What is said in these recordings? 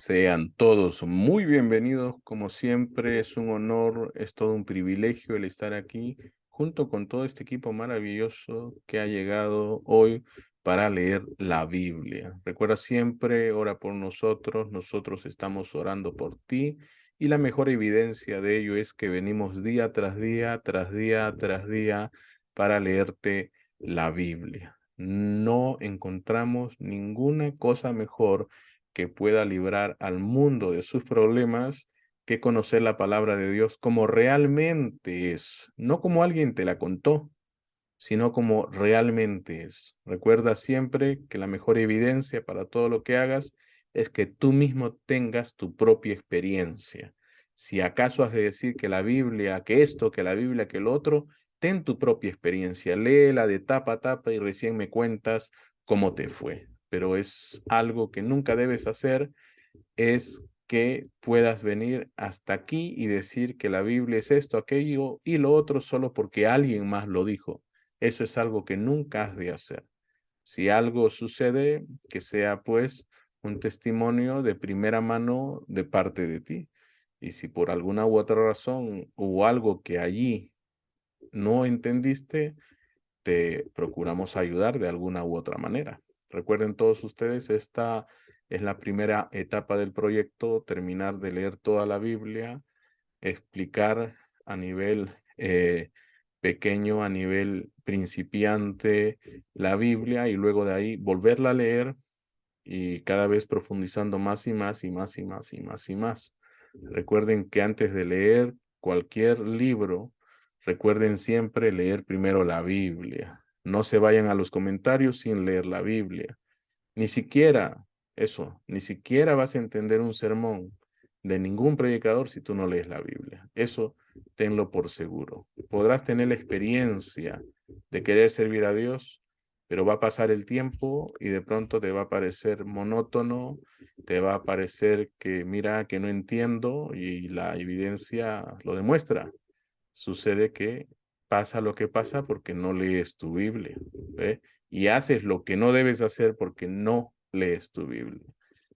Sean todos muy bienvenidos, como siempre, es un honor, es todo un privilegio el estar aquí junto con todo este equipo maravilloso que ha llegado hoy para leer la Biblia. Recuerda siempre, ora por nosotros, nosotros estamos orando por ti y la mejor evidencia de ello es que venimos día tras día, tras día, tras día para leerte la Biblia. No encontramos ninguna cosa mejor que pueda librar al mundo de sus problemas que conocer la palabra de Dios como realmente es, no como alguien te la contó, sino como realmente es. Recuerda siempre que la mejor evidencia para todo lo que hagas es que tú mismo tengas tu propia experiencia. Si acaso has de decir que la Biblia, que esto, que la Biblia, que lo otro, ten tu propia experiencia, léela de tapa a tapa y recién me cuentas cómo te fue. Pero es algo que nunca debes hacer, es que puedas venir hasta aquí y decir que la Biblia es esto, aquello y lo otro solo porque alguien más lo dijo. Eso es algo que nunca has de hacer. Si algo sucede, que sea pues un testimonio de primera mano de parte de ti. Y si por alguna u otra razón hubo algo que allí no entendiste, te procuramos ayudar de alguna u otra manera. Recuerden todos ustedes, esta es la primera etapa del proyecto, terminar de leer toda la Biblia, explicar a nivel pequeño, a nivel principiante la Biblia y luego de ahí volverla a leer y cada vez profundizando más y más y más y más y más y más. Recuerden que antes de leer cualquier libro, recuerden siempre leer primero la Biblia. No se vayan a los comentarios sin leer la Biblia. Ni siquiera eso, ni siquiera vas a entender un sermón de ningún predicador si tú no lees la Biblia. Eso tenlo por seguro. Podrás tener la experiencia de querer servir a Dios, pero va a pasar el tiempo y de pronto te va a parecer monótono, te va a parecer que mira que no entiendo y la evidencia lo demuestra. Sucede que pasa lo que pasa porque no lees tu Biblia, ¿ve? Y haces lo que no debes hacer porque no lees tu Biblia.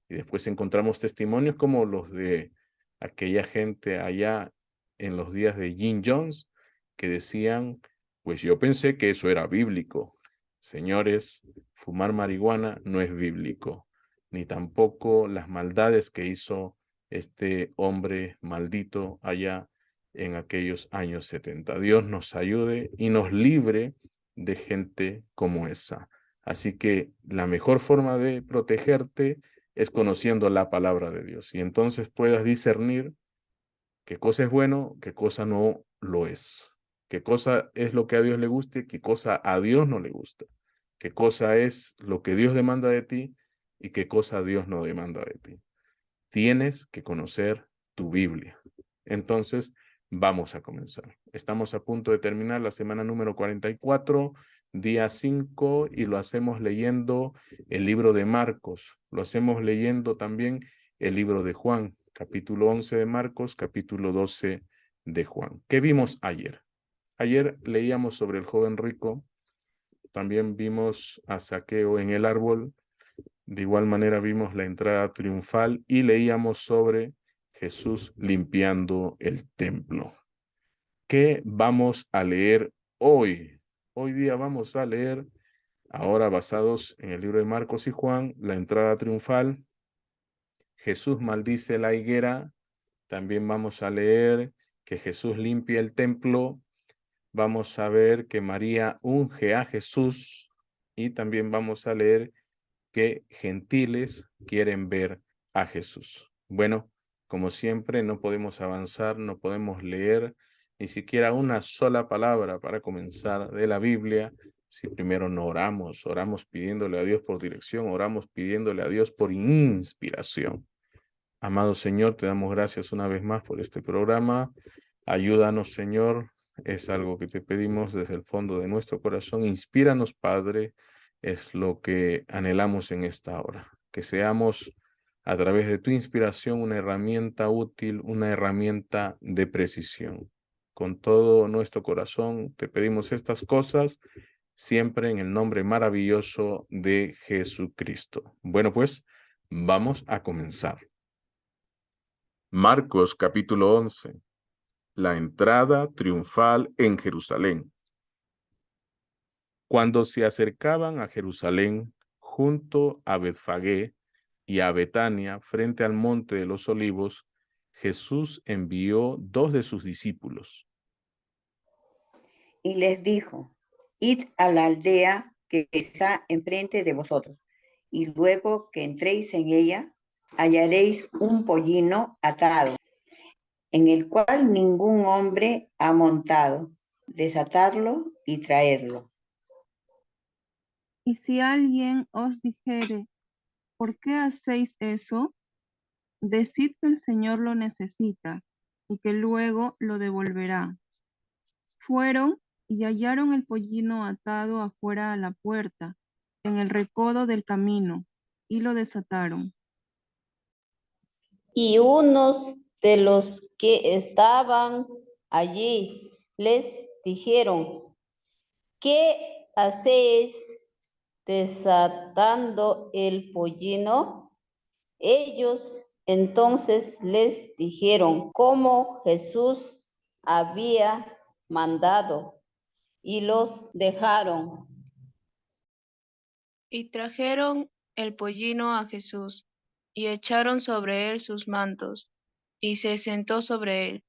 Y después encontramos testimonios como los de aquella gente allá en los días de Jim Jones que decían, pues yo pensé que eso era bíblico. Señores, fumar marihuana no es bíblico, ni tampoco las maldades que hizo este hombre maldito allá en aquellos años 70. Dios nos ayude y nos libre de gente como esa. Así que la mejor forma de protegerte es conociendo la palabra de Dios y entonces puedas discernir qué cosa es bueno, qué cosa no lo es, qué cosa es lo que a Dios le gusta y qué cosa a Dios no le gusta, qué cosa es lo que Dios demanda de ti y qué cosa Dios no demanda de ti. Tienes que conocer tu Biblia. Entonces, vamos a comenzar. Estamos a punto de terminar la semana número 44, día 5, y lo hacemos leyendo el libro de Marcos. Lo hacemos leyendo también el libro de Juan, capítulo 11 de Marcos, capítulo 12 de Juan. ¿Qué vimos ayer? Ayer leíamos sobre el joven rico, también vimos a Zaqueo en el árbol, de igual manera vimos la entrada triunfal y leíamos sobre Jesús limpiando el templo. ¿Qué vamos a leer hoy? Hoy día vamos a leer, ahora basados en el libro de Marcos y Juan, la entrada triunfal. Jesús maldice la higuera. También vamos a leer que Jesús limpia el templo. Vamos a ver que María unge a Jesús y también vamos a leer que gentiles quieren ver a Jesús. Bueno, como siempre, no podemos avanzar, no podemos leer ni siquiera una sola palabra para comenzar de la Biblia si primero no oramos, oramos pidiéndole a Dios por dirección, oramos pidiéndole a Dios por inspiración. Amado Señor, te damos gracias una vez más por este programa. Ayúdanos, Señor. Es algo que te pedimos desde el fondo de nuestro corazón. Inspíranos, Padre. Es lo que anhelamos en esta hora. Que seamos, a través de tu inspiración, una herramienta útil, una herramienta de precisión. Con todo nuestro corazón te pedimos estas cosas, siempre en el nombre maravilloso de Jesucristo. Bueno, pues, vamos a comenzar. Marcos capítulo 11. La entrada triunfal en Jerusalén. Cuando se acercaban a Jerusalén, junto a Betfagé y a Betania, frente al monte de los Olivos, Jesús envió 2 de sus discípulos. Y les dijo: id a la aldea que está enfrente de vosotros, y luego que entréis en ella, hallaréis un pollino atado, en el cual ningún hombre ha montado. Desatadlo y traedlo. Y si alguien os dijere: ¿por qué hacéis eso? Decid que el Señor lo necesita y que luego lo devolverá. Fueron y hallaron el pollino atado afuera a la puerta, en el recodo del camino, y lo desataron. Y unos de los que estaban allí les dijeron: ¿qué hacéis desatando el pollino? Ellos entonces les dijeron cómo Jesús había mandado, y los dejaron. Y trajeron el pollino a Jesús, y echaron sobre él sus mantos, y se sentó sobre él.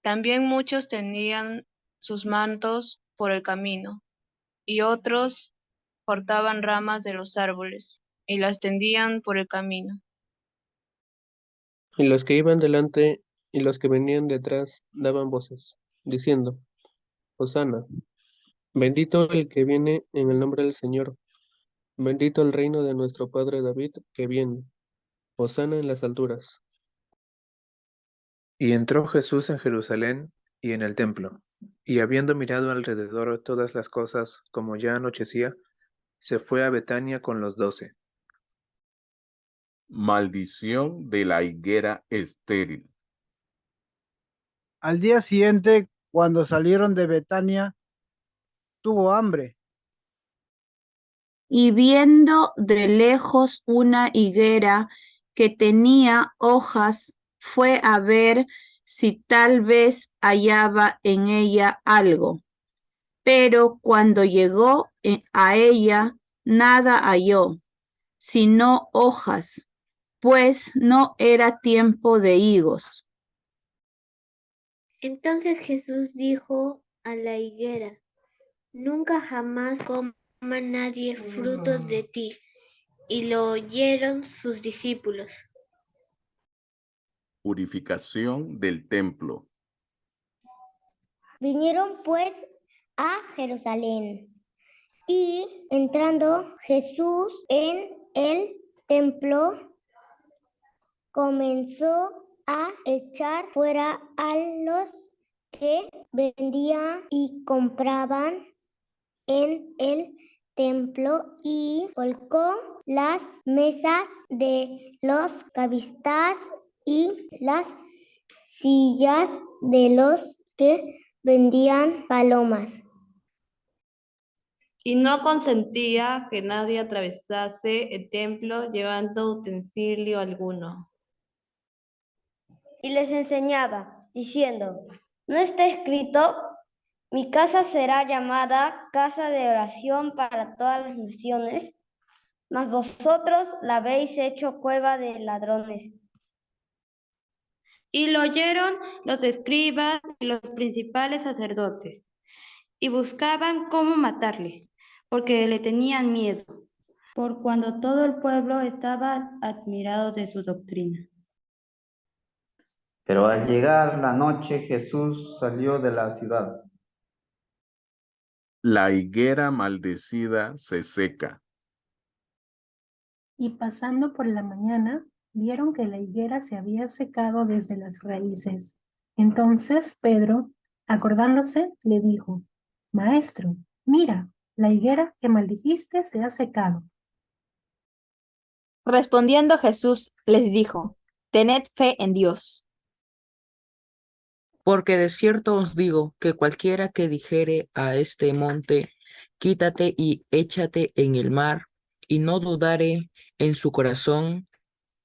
También muchos tenían sus mantos por el camino, y otros cortaban ramas de los árboles, y las tendían por el camino. Y los que iban delante y los que venían detrás daban voces, diciendo: Hosana, bendito el que viene en el nombre del Señor, bendito el reino de nuestro padre David que viene, Hosana en las alturas. Y entró Jesús en Jerusalén y en el templo, y habiendo mirado alrededor todas las cosas como ya anochecía, se fue a Betania con los 12. Maldición de la higuera estéril. Al día siguiente, cuando salieron de Betania, tuvo hambre. Y viendo de lejos una higuera que tenía hojas, fue a ver si tal vez hallaba en ella algo. Pero cuando llegó a ella, nada halló, sino hojas, pues no era tiempo de higos. Entonces Jesús dijo a la higuera: nunca jamás coma nadie frutos de ti. Y lo oyeron sus discípulos. Purificación del templo. Vinieron pues a Jerusalén, y entrando Jesús en el templo, comenzó a echar fuera a los que vendían y compraban en el templo, y volcó las mesas de los cambistas y las sillas de los que vendían palomas. Y no consentía que nadie atravesase el templo llevando utensilio alguno. Y les enseñaba, diciendo: ¿no está escrito: mi casa será llamada casa de oración para todas las naciones? Mas vosotros la habéis hecho cueva de ladrones. Y lo oyeron los escribas y los principales sacerdotes, y buscaban cómo matarle, porque le tenían miedo, por cuando todo el pueblo estaba admirado de su doctrina. Pero al llegar la noche, Jesús salió de la ciudad. La higuera maldecida se seca. Y pasando por la mañana, vieron que la higuera se había secado desde las raíces. Entonces Pedro, acordándose, le dijo: Maestro, mira, la higuera que maldijiste se ha secado. Respondiendo Jesús, les dijo: tened fe en Dios. Porque de cierto os digo que cualquiera que dijere a este monte, quítate y échate en el mar, y no dudare en su corazón,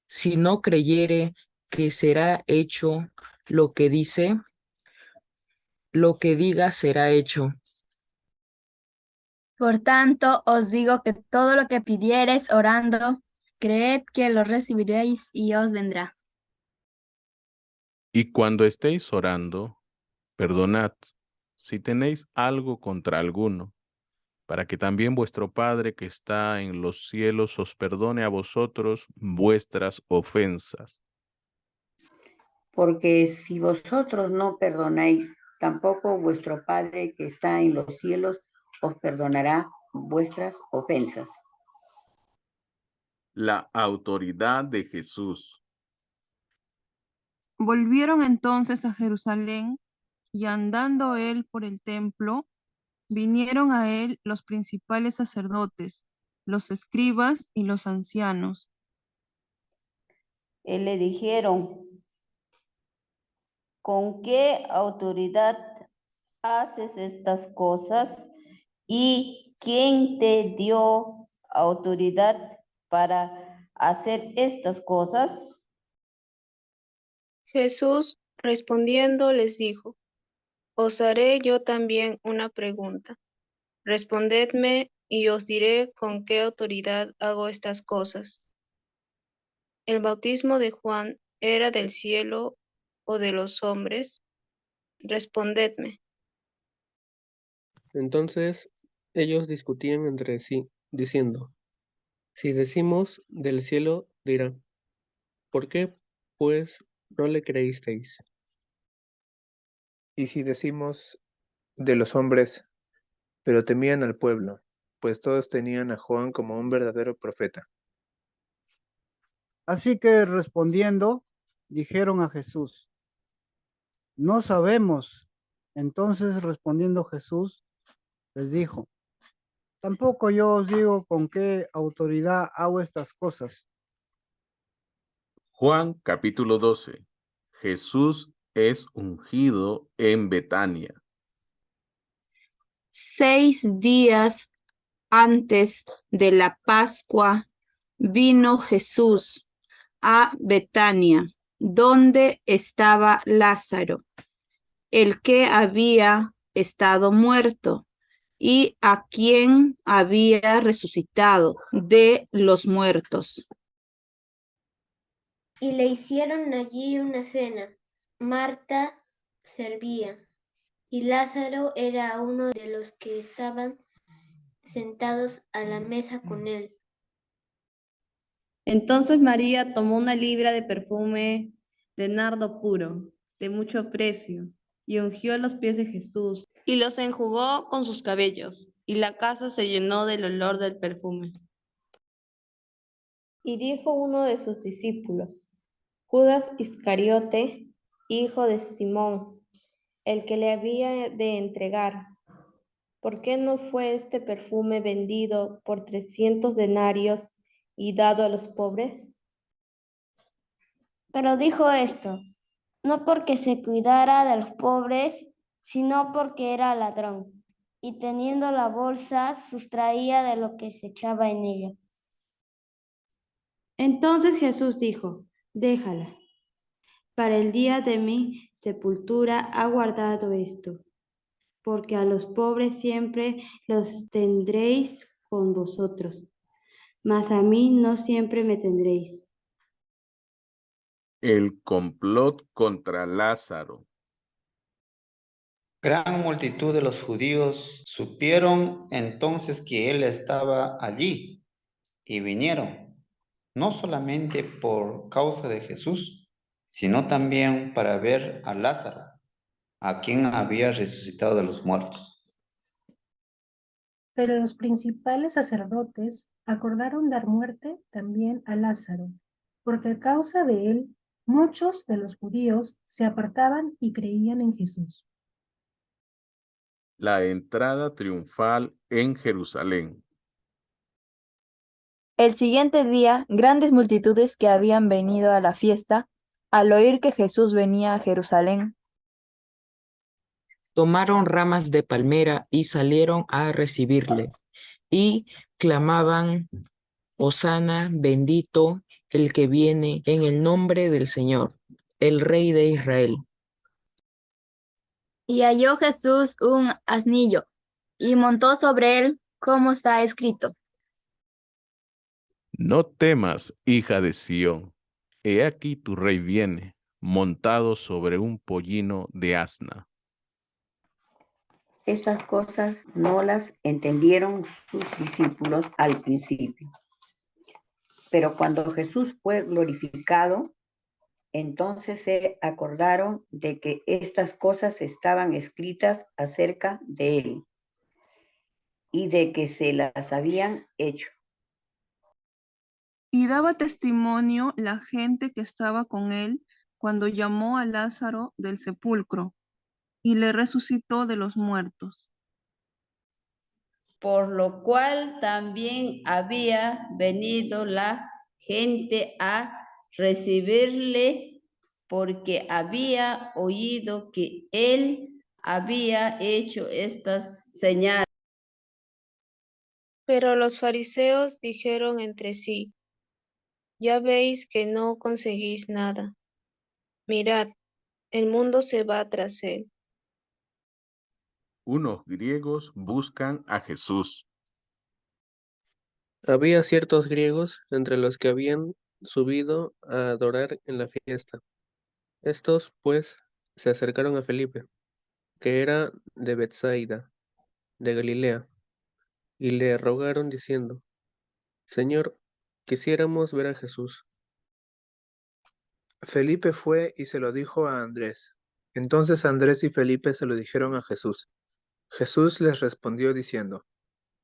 si no creyere que será hecho lo que dice, lo que diga será hecho. Por tanto, os digo que todo lo que pidiereis orando, creed que lo recibiréis y os vendrá. Y cuando estéis orando, perdonad si tenéis algo contra alguno, para que también vuestro Padre que está en los cielos os perdone a vosotros vuestras ofensas. Porque si vosotros no perdonáis, tampoco vuestro Padre que está en los cielos os perdonará vuestras ofensas. La autoridad de Jesús. Volvieron entonces a Jerusalén y andando él por el templo, vinieron a él los principales sacerdotes, los escribas y los ancianos. Y le dijeron, ¿con qué autoridad haces estas cosas? ¿Y quién te dio autoridad para hacer estas cosas? Jesús respondiendo les dijo, os haré yo también una pregunta. Respondedme y os diré con qué autoridad hago estas cosas. ¿El bautismo de Juan era del cielo o de los hombres? Respondedme. Entonces ellos discutían entre sí, diciendo, si decimos del cielo, dirá, ¿por qué, pues, no le creísteis? Y si decimos de los hombres, pero temían al pueblo, pues todos tenían a Juan como un verdadero profeta. Así que respondiendo, dijeron a Jesús, no sabemos. Entonces respondiendo Jesús, les dijo, tampoco yo os digo con qué autoridad hago estas cosas. Juan capítulo 12. Jesús es ungido en Betania. 6 días antes de la Pascua, vino Jesús a Betania, donde estaba Lázaro, el que había estado muerto y a quien había resucitado de los muertos. Y le hicieron allí una cena. Marta servía, y Lázaro era uno de los que estaban sentados a la mesa con él. Entonces María tomó una libra de perfume de nardo puro, de mucho precio, y ungió los pies de Jesús, y los enjugó con sus cabellos, y la casa se llenó del olor del perfume. Y dijo uno de sus discípulos, Judas Iscariote, hijo de Simón, el que le había de entregar, ¿por qué no fue este perfume vendido por 300 denarios y dado a los pobres? Pero dijo esto, no porque se cuidara de los pobres, sino porque era ladrón, y teniendo la bolsa, sustraía de lo que se echaba en ella. Entonces Jesús dijo, déjala. Para el día de mi sepultura ha guardado esto, porque a los pobres siempre los tendréis con vosotros, mas a mí no siempre me tendréis. El complot contra Lázaro. Gran multitud de los judíos supieron entonces que él estaba allí y vinieron, no solamente por causa de Jesús, sino también para ver a Lázaro, a quien había resucitado de los muertos. Pero los principales sacerdotes acordaron dar muerte también a Lázaro, porque a causa de él muchos de los judíos se apartaban y creían en Jesús. La entrada triunfal en Jerusalén. El siguiente día, grandes multitudes que habían venido a la fiesta, al oír que Jesús venía a Jerusalén, tomaron ramas de palmera y salieron a recibirle, y clamaban, Hosana, bendito el que viene en el nombre del Señor, el Rey de Israel. Y halló Jesús un asnillo, y montó sobre él, como está escrito. No temas, hija de Sión. He aquí tu rey viene, montado sobre un pollino de asna. Estas cosas no las entendieron sus discípulos al principio. Pero cuando Jesús fue glorificado, entonces se acordaron de que estas cosas estaban escritas acerca de él y de que se las habían hecho. Y daba testimonio la gente que estaba con él cuando llamó a Lázaro del sepulcro y le resucitó de los muertos. Por lo cual también había venido la gente a recibirle, porque había oído que él había hecho estas señales. Pero los fariseos dijeron entre sí: Ya veis que no conseguís nada. Mirad, el mundo se va tras él. Unos griegos buscan a Jesús. Había ciertos griegos entre los que habían subido a adorar en la fiesta. Estos, pues, se acercaron a Felipe, que era de Bethsaida, de Galilea, y le rogaron diciendo: Señor, quisiéramos ver a Jesús. Felipe fue y se lo dijo a Andrés. Entonces Andrés y Felipe se lo dijeron a Jesús. Jesús les respondió diciendo: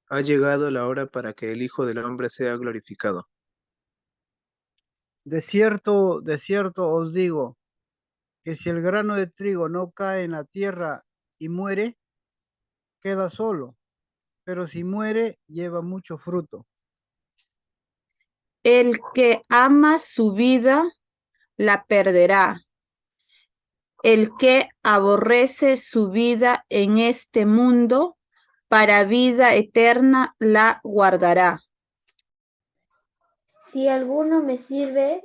Ha llegado la hora para que el Hijo del Hombre sea glorificado. de cierto os digo, que si el grano de trigo no cae en la tierra y muere, queda solo, pero si muere, lleva mucho fruto. El que ama su vida, la perderá. El que aborrece su vida en este mundo, para vida eterna la guardará. Si alguno me sirve,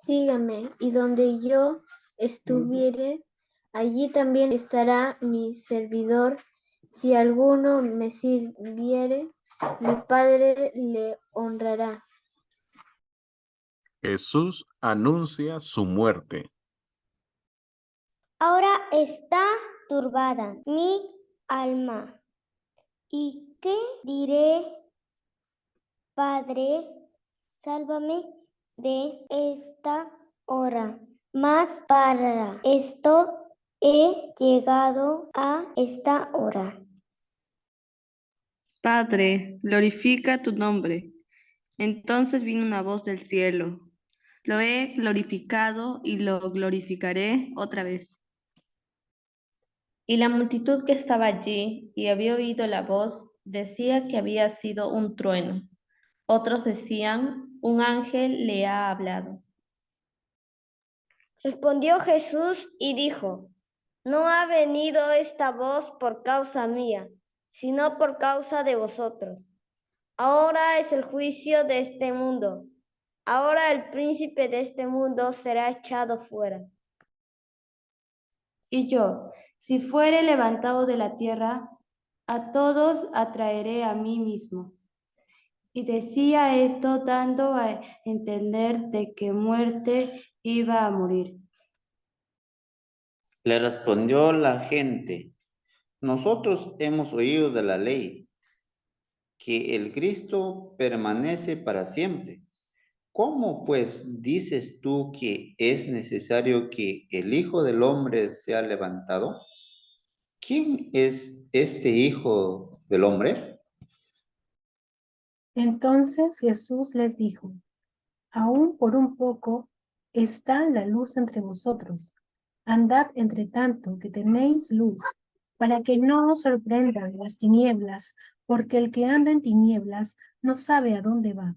sígame, y donde yo estuviere, allí también estará mi servidor. Si alguno me sirviere, mi Padre le honrará. Jesús anuncia su muerte. Ahora está turbada mi alma. ¿Y qué diré? Padre, sálvame de esta hora. Mas para esto he llegado a esta hora. Padre, glorifica tu nombre. Entonces vino una voz del cielo. Lo he glorificado y lo glorificaré otra vez. Y la multitud que estaba allí y había oído la voz decía que había sido un trueno. Otros decían: un ángel le ha hablado. Respondió Jesús y dijo: No ha venido esta voz por causa mía, sino por causa de vosotros. Ahora es el juicio de este mundo. Ahora el príncipe de este mundo será echado fuera. Y yo, si fuere levantado de la tierra, a todos atraeré a mí mismo. Y decía esto dando a entender de qué muerte iba a morir. Le respondió la gente: Nosotros hemos oído de la ley que el Cristo permanece para siempre. ¿Cómo pues dices tú que es necesario que el Hijo del Hombre sea levantado? ¿Quién es este Hijo del Hombre? Entonces Jesús les dijo: Aún por un poco está la luz entre vosotros. Andad entre tanto que tenéis luz, para que no os sorprendan las tinieblas, porque el que anda en tinieblas no sabe a dónde va.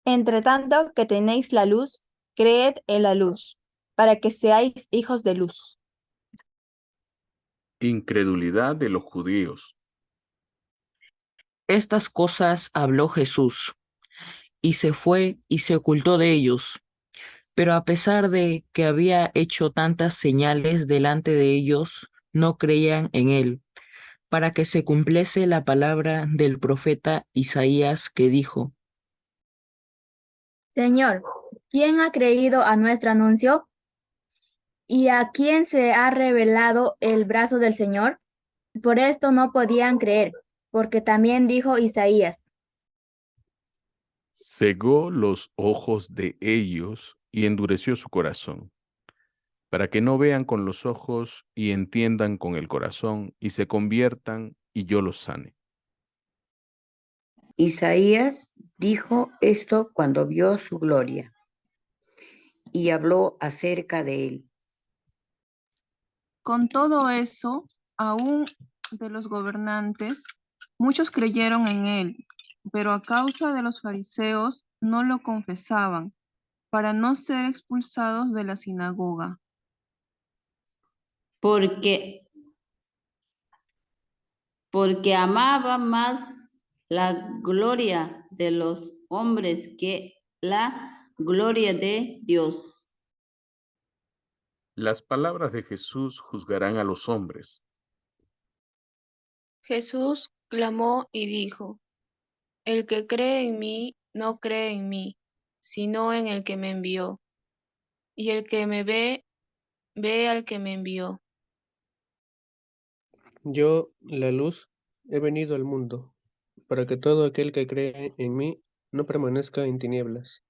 Entre tanto que tenéis la luz, creed en la luz, para que seáis hijos de luz. Incredulidad de los judíos. Estas cosas habló Jesús, y se fue y se ocultó de ellos. Pero a pesar de que había hecho tantas señales delante de ellos, no creían en él, para que se cumpliese la palabra del profeta Isaías que dijo: Señor, ¿quién ha creído a nuestro anuncio? ¿Y a quién se ha revelado el brazo del Señor? Por esto no podían creer, porque también dijo Isaías: Cegó los ojos de ellos y endureció su corazón, para que no vean con los ojos y entiendan con el corazón y se conviertan y yo los sane. Isaías dijo esto cuando vio su gloria y habló acerca de él. Con todo eso, aún de los gobernantes, muchos creyeron en él, pero a causa de los fariseos no lo confesaban, para no ser expulsados de la sinagoga. Porque amaba más la gloria de los hombres que la gloria de Dios. Las palabras de Jesús juzgarán a los hombres. Jesús clamó y dijo: El que cree en mí, no cree en mí, sino en el que me envió. Y el que me ve, ve al que me envió. Yo, la luz, he venido al mundo, para que todo aquel que cree en mí no permanezca en tinieblas.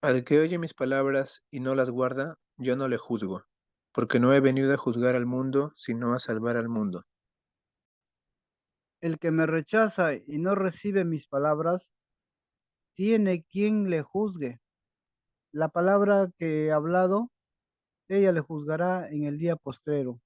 Al que oye mis palabras y no las guarda, yo no le juzgo, porque no he venido a juzgar al mundo, sino a salvar al mundo. El que me rechaza y no recibe mis palabras, tiene quien le juzgue. La palabra que he hablado, ella le juzgará en el día postrero.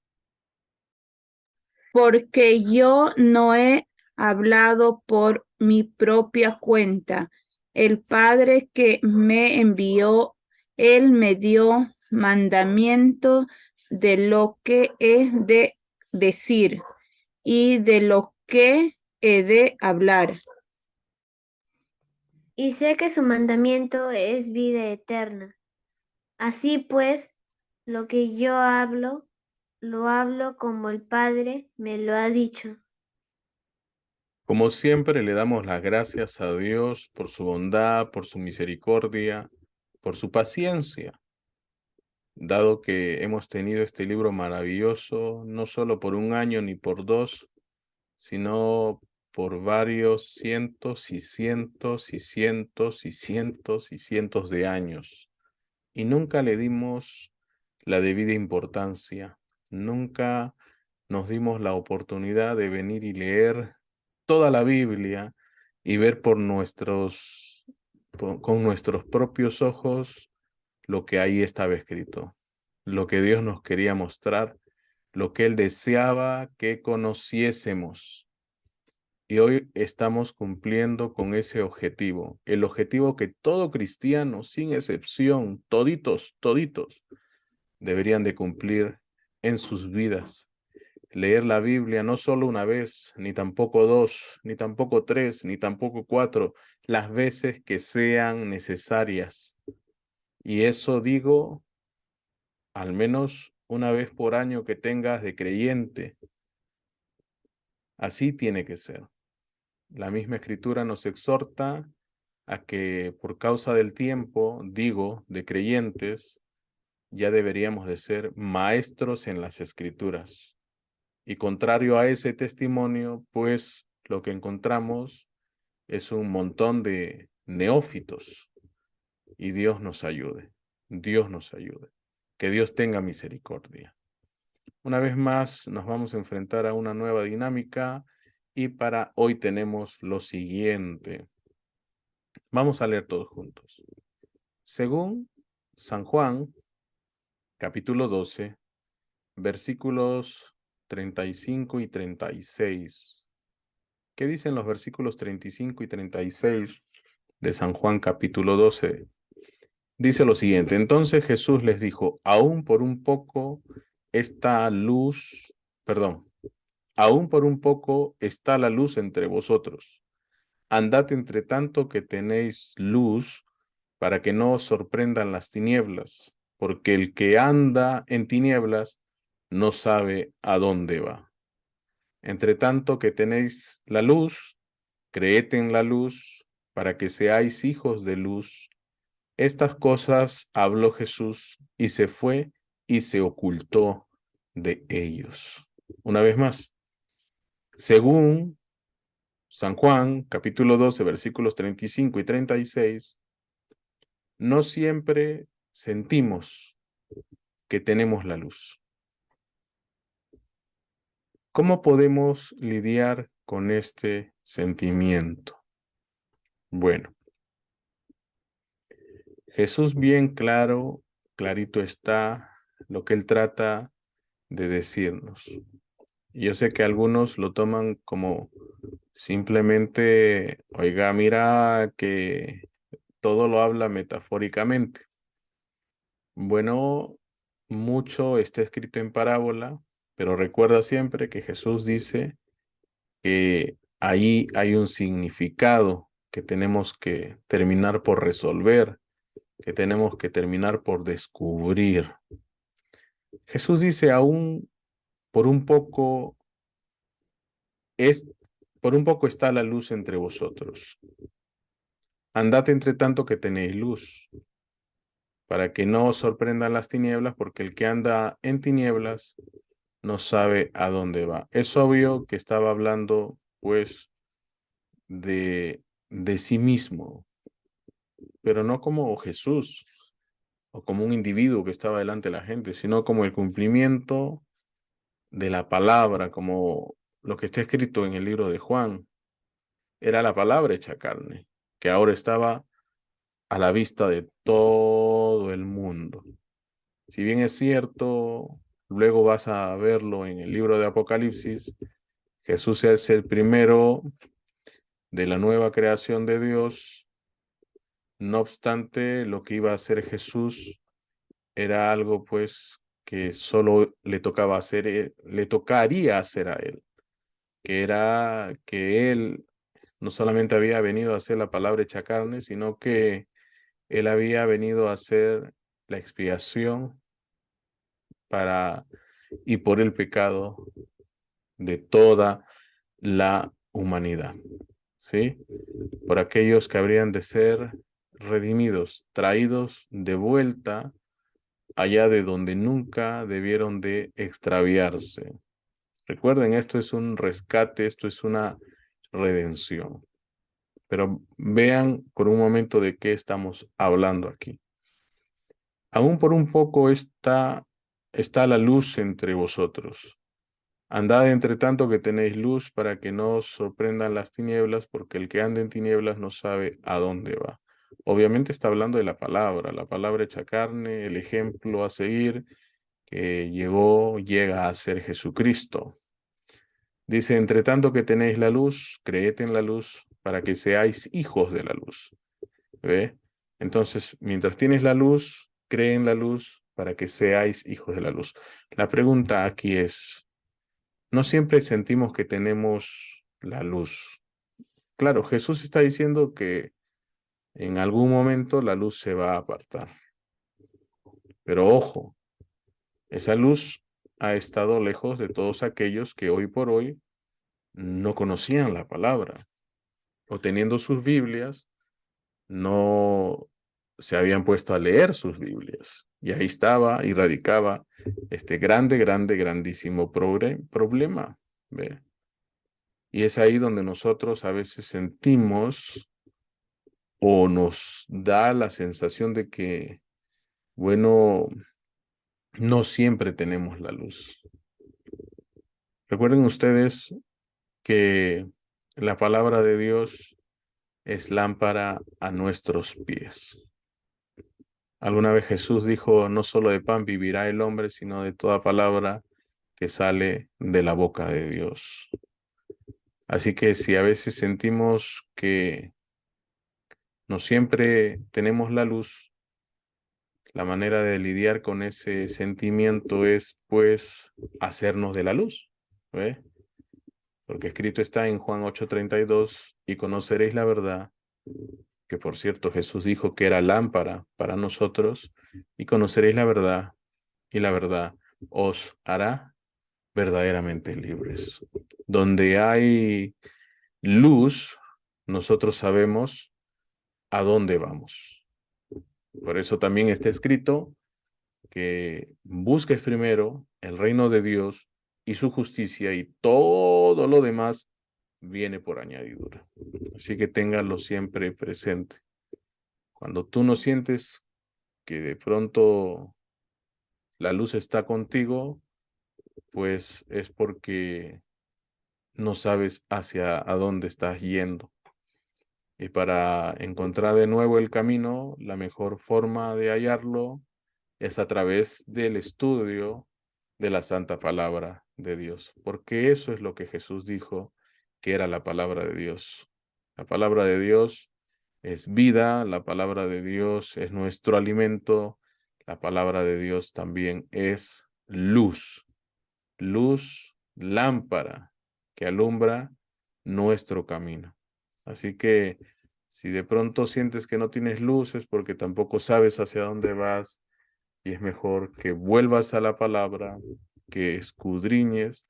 Porque yo no he hablado por mi propia cuenta. El Padre que me envió, él me dio mandamiento de lo que he de decir y de lo que he de hablar. Y sé que su mandamiento es vida eterna. Así pues, lo que yo hablo, lo hablo como el Padre me lo ha dicho. Como siempre, le damos las gracias a Dios por su bondad, por su misericordia, por su paciencia, dado que hemos tenido este libro maravilloso, no solo por un año ni por dos, sino por varios cientos y cientos y cientos y cientos y cientos de años. Y nunca le dimos la debida importancia, nunca nos dimos la oportunidad de venir y leer toda la Biblia y ver con nuestros propios ojos lo que ahí estaba escrito, lo que Dios nos quería mostrar, lo que Él deseaba que conociésemos. Y hoy estamos cumpliendo con ese objetivo, el objetivo que todo cristiano, sin excepción, toditos, deberían de cumplir en sus vidas. Leer la Biblia no solo una vez, ni tampoco dos, ni tampoco tres, ni tampoco cuatro, las veces que sean necesarias. Y eso digo, al menos una vez por año que tengas de creyente. Así tiene que ser. La misma Escritura nos exhorta a que por causa del tiempo, digo, de creyentes, ya deberíamos de ser maestros en las Escrituras. Y contrario a ese testimonio, pues lo que encontramos es un montón de neófitos. Y Dios nos ayude. Dios nos ayude. Que Dios tenga misericordia. Una vez más nos vamos a enfrentar a una nueva dinámica y para hoy tenemos lo siguiente. Vamos a leer todos juntos. Según San Juan, capítulo 12, versículos 35 y 36. ¿Qué dicen los versículos 35 y 36 de San Juan capítulo 12? Dice lo siguiente: entonces Jesús les dijo, aún por un poco está aún por un poco está la luz entre vosotros. andad entre tanto que tenéis luz, para que no os sorprendan las tinieblas, porque el que anda en tinieblas no sabe a dónde va. Entre tanto que tenéis la luz, creed en la luz, para que seáis hijos de luz. Estas cosas habló Jesús y se fue y se ocultó de ellos. Una vez más, según San Juan, capítulo 12, versículos 35 y 36, no siempre sentimos que tenemos la luz. ¿Cómo podemos lidiar con este sentimiento? Bueno, Jesús bien claro, clarito está lo que él trata de decirnos. Yo sé que algunos lo toman como simplemente, oiga, mira que todo lo habla metafóricamente. Bueno, mucho está escrito en parábola, pero recuerda siempre que Jesús dice que ahí hay un significado que tenemos que terminar por resolver, que tenemos que terminar por descubrir. Jesús dice, aún por un poco está la luz entre vosotros. Andad entre tanto que tenéis luz, para que no os sorprendan las tinieblas, porque el que anda en tinieblas no sabe a dónde va. Es obvio que estaba hablando, pues, de sí mismo, pero no como Jesús o como un individuo que estaba delante de la gente, sino como el cumplimiento de la palabra, como lo que está escrito en el libro de Juan. Era la palabra hecha carne, que ahora estaba a la vista de todo el mundo. Si bien es cierto, luego vas a verlo en el libro de Apocalipsis, Jesús es el primero de la nueva creación de Dios. No obstante, lo que iba a hacer Jesús era algo pues que solo le tocaba hacer, le tocaría hacer a él, que era que él no solamente había venido a hacer la palabra hecha carne, sino que él había venido a hacer la expiación para y por el pecado de toda la humanidad, ¿sí? Por aquellos que habrían de ser redimidos, traídos de vuelta allá de donde nunca debieron de extraviarse. Recuerden, esto es un rescate, esto es una redención. Pero vean por un momento de qué estamos hablando aquí. Aún por un poco está la luz entre vosotros. Andad entre tanto que tenéis luz, para que no os sorprendan las tinieblas, porque el que anda en tinieblas no sabe a dónde va. Obviamente está hablando de la palabra hecha carne, el ejemplo a seguir, que llega a ser Jesucristo. Dice, entre tanto que tenéis la luz, creed en la luz, para que seáis hijos de la luz. ¿Ve? Entonces, mientras tienes la luz, cree en la luz, para que seáis hijos de la luz. La pregunta aquí es, no siempre sentimos que tenemos la luz. Claro, Jesús está diciendo que en algún momento la luz se va a apartar. Pero ojo, esa luz ha estado lejos de todos aquellos que hoy por hoy no conocían la palabra, o teniendo sus Biblias, no se habían puesto a leer sus Biblias. Y ahí estaba y radicaba este grandísimo problema. ¿Ve? Y es ahí donde nosotros a veces sentimos o nos da la sensación de que, bueno, no siempre tenemos la luz. Recuerden ustedes que la palabra de Dios es lámpara a nuestros pies. Alguna vez Jesús dijo, no solo de pan vivirá el hombre, sino de toda palabra que sale de la boca de Dios. Así que si a veces sentimos que no siempre tenemos la luz, la manera de lidiar con ese sentimiento es, pues, hacernos de la luz, ¿ve? Porque escrito está en Juan 8:32, y conoceréis la verdad, que por cierto Jesús dijo que era lámpara para nosotros, y conoceréis la verdad, y la verdad os hará verdaderamente libres. Donde hay luz, nosotros sabemos a dónde vamos. Por eso también está escrito que busques primero el reino de Dios y su justicia, y todo lo demás viene por añadidura. Así que téngalo siempre presente. Cuando tú no sientes que de pronto la luz está contigo, pues es porque no sabes hacia a dónde estás yendo. Y para encontrar de nuevo el camino, la mejor forma de hallarlo es a través del estudio de la santa palabra de Dios, porque eso es lo que Jesús dijo que era la palabra de Dios. La palabra de Dios es vida, la palabra de Dios es nuestro alimento, la palabra de Dios también es luz, luz, lámpara que alumbra nuestro camino. Así que si de pronto sientes que no tienes luz, es porque tampoco sabes hacia dónde vas, y es mejor que vuelvas a la palabra, que escudriñes,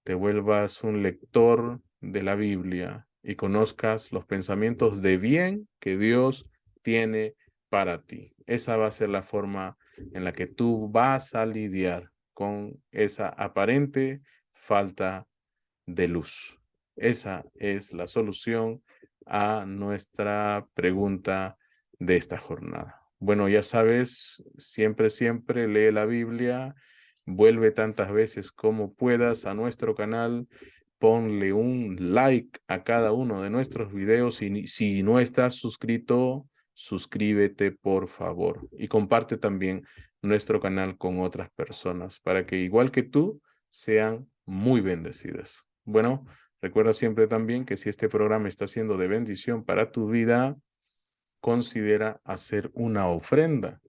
te vuelvas un lector de la Biblia y conozcas los pensamientos de bien que Dios tiene para ti. Esa va a ser la forma en la que tú vas a lidiar con esa aparente falta de luz. Esa es la solución a nuestra pregunta de esta jornada. Bueno, ya sabes, siempre lee la Biblia, vuelve tantas veces como puedas a nuestro canal, ponle un like a cada uno de nuestros videos, y si no estás suscrito, suscríbete por favor, y comparte también nuestro canal con otras personas para que igual que tú sean muy bendecidas. Bueno, recuerda siempre también que si este programa está siendo de bendición para tu vida, considera hacer una ofrenda.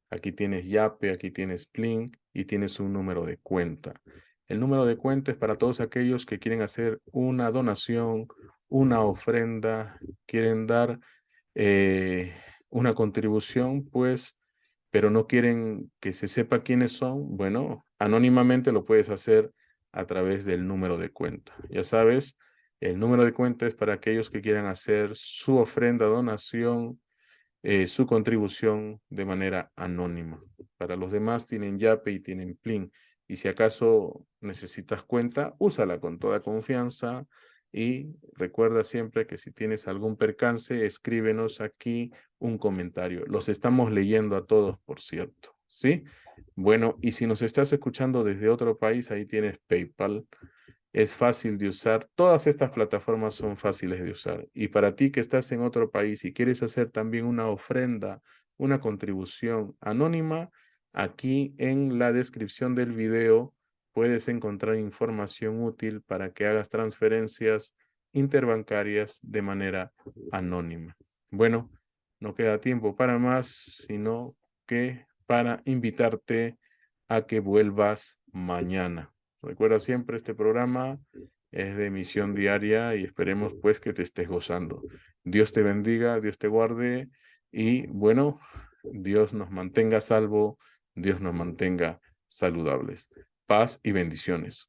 Aquí tienes Yape, aquí tienes Plin y tienes un número de cuenta. El número de cuenta es para todos aquellos que quieren hacer una donación, una ofrenda, quieren dar una contribución, pues, pero no quieren que se sepa quiénes son. Bueno, anónimamente lo puedes hacer a través del número de cuenta. Ya sabes, el número de cuenta es para aquellos que quieran hacer su ofrenda, donación, su contribución de manera anónima. Para los demás tienen Yape y tienen Plin. Y si acaso necesitas cuenta, úsala con toda confianza. Y recuerda siempre que si tienes algún percance, escríbenos aquí un comentario. Los estamos leyendo a todos, por cierto. ¿Sí? Bueno, y si nos estás escuchando desde otro país, ahí tienes PayPal. Es fácil de usar. Todas estas plataformas son fáciles de usar. Y para ti que estás en otro país y quieres hacer también una ofrenda, una contribución anónima, aquí en la descripción del video puedes encontrar información útil para que hagas transferencias interbancarias de manera anónima. Bueno, no queda tiempo para más, sino que para invitarte a que vuelvas mañana. Recuerda siempre, este programa es de emisión diaria y esperemos pues que te estés gozando. Dios te bendiga, Dios te guarde y bueno, Dios nos mantenga salvo, Dios nos mantenga saludables. Paz y bendiciones.